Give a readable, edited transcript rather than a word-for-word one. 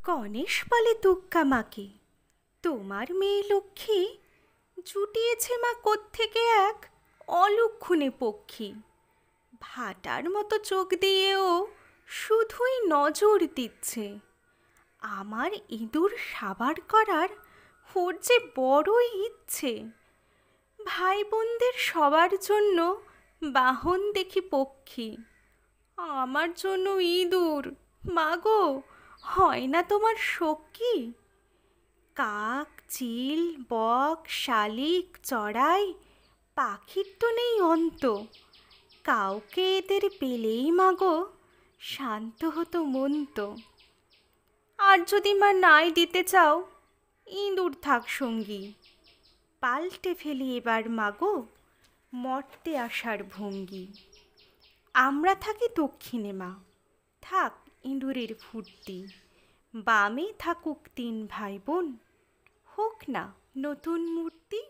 গণেশ বলে দুর্গা মাকে, তোমার মেয়ে লক্ষ্মী জুটিয়েছে মা কোত্থেকে এক অলক্ষণে পক্ষী। ভাটার মতো চোখ দিয়েও শুধুই নজর দিচ্ছে। আমার ইঁদুর সাবার করার ওর যে বড়ই ইচ্ছে। ভাই বোনদের সবার জন্য বাহন দেখি পক্ষী, আমার জন্য ইঁদুর মাগো হয় না তোমার সখী। কাক চিল বক শালিক চড়াই পাখির তো নেই অন্ত, কাউকে এদের পেলেই মাগো শান্ত হতো মন তো। আর যদি মা নাই দিতে চাও, ইঁদুর থাক সঙ্গী, পাল্টে ফেলি এবার মাগো মর্তে আসার ভঙ্গি। আমরা থাকি দক্ষিণে মা, থাক ইঁদুরের ফুর্তি, বামে থাকুক তিন ভাই বোন, হোক না নতুন মূর্তি।